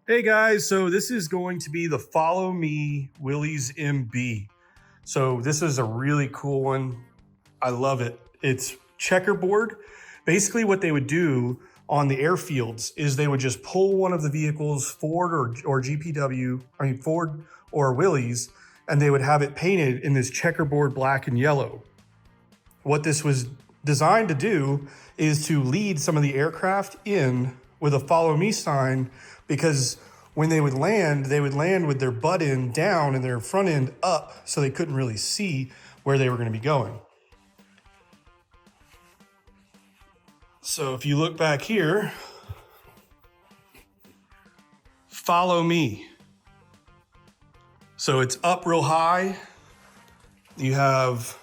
Hey guys, so this is going to be the Follow Me Willys MB. So this is a really cool one. I love it. It's checkerboard. Basically what they would do on the airfields is they would just pull one of the vehicles, Ford or GPW, Ford or Willys, and they would have it painted in this checkerboard black and yellow. What this was designed to do is to lead some of the aircraft in with a follow me sign, because when they would land with their butt end down and their front end up, so they couldn't really see where they were going to be going. So if you look back here, follow me. So it's up real high. You have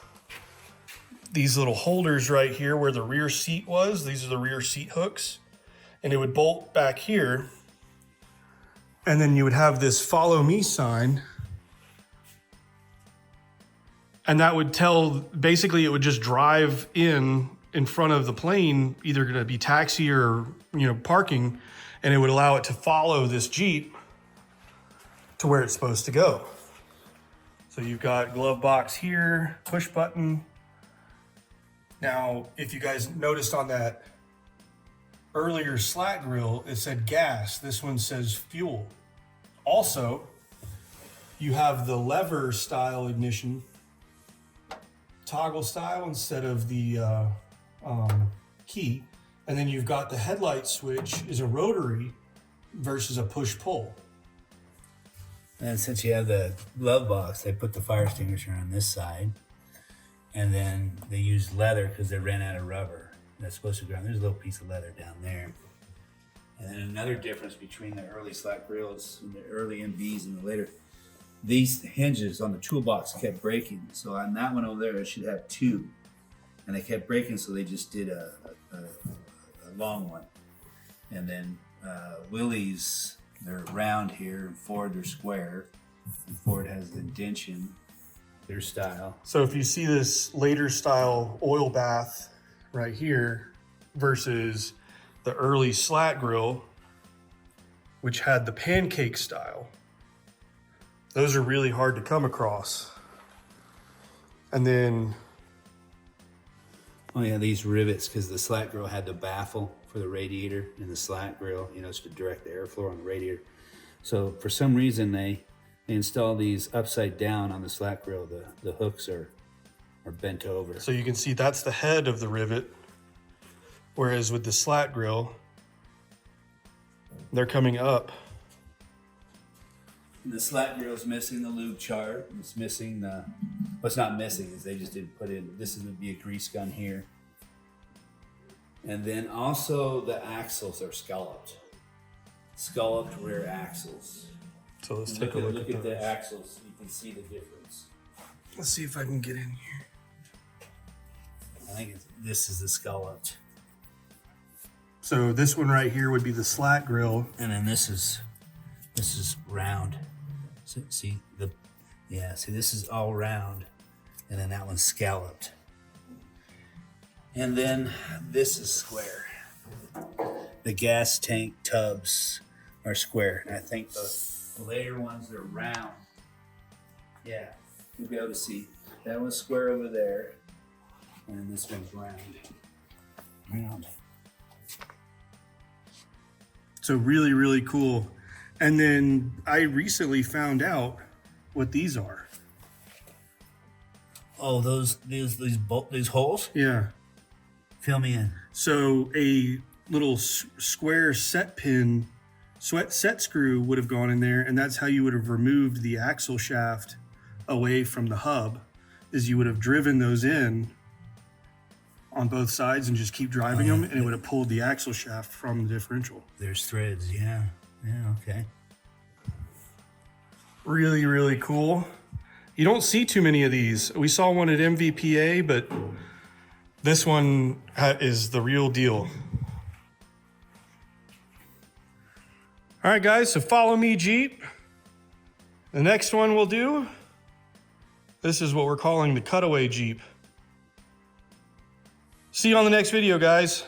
these little holders right here where the rear seat was. These are the rear seat hooks. And it would bolt back here. And then you would have this follow me sign. And that would tell, basically it would just drive in front of the plane, either going to be taxi or, parking. And it would allow it to follow this Jeep to where it's supposed to go. So you've got glove box here, push button. Now, if you guys noticed on that earlier slat grill, it said gas. This one says fuel. Also, you have the lever style ignition, toggle style instead of the key. And then you've got the headlight switch is a rotary versus a push-pull. And since you have the glove box, they put the fire extinguisher on this side. And then they used leather because they ran out of rubber. That's supposed to go on. There's a little piece of leather down there. And then another difference between the early slat grills and the early MBs and the later, these hinges on the toolbox kept breaking. So on that one over there, it should have two. And they kept breaking, so they just did a long one. And then Willys, they're round here, and Ford, they're square. And Ford has the indention, their style. So if you see this later style oil bath right here versus the early slat grill, which had the pancake style, those are really hard to come across. And then, oh yeah, these rivets, because the slat grill had the baffle for the radiator, and the slat grill, it's to direct the airflow on the radiator. So for some reason they install these upside down on the slat grill. The hooks are bent over. So you can see that's the head of the rivet. Whereas with the slat grill, they're coming up. The slat grill is missing the lube chart. It's missing the, what's not missing is they just didn't put in, this is going to be a grease gun here. And then also the axles are scalloped. Scalloped rear axles. So let's take a look at the axles. You can see the difference. Let's see if I can get in here. I think this is the scalloped. So this one right here would be the slat grill. And then this is round. So, see this is all round. And then that one's scalloped. And then this is square. The gas tank tubs are square. And I think the later ones are round. Yeah, you'll be able to see. That one's square over there. And this one's round. Round. So really, really cool. And then I recently found out what these are. Oh, these holes? Yeah. Fill me in. So a little square set screw would have gone in there, and that's how you would have removed the axle shaft away from the hub, is you would have driven those in on both sides and just keep driving them, and it would have pulled the axle shaft from the differential. There's threads, yeah, okay. Really, really cool. You don't see too many of these. We saw one at MVPA, but this one is the real deal. All right, guys, so follow me, Jeep. The next one we'll do, this is what we're calling the cutaway Jeep. See you on the next video, guys.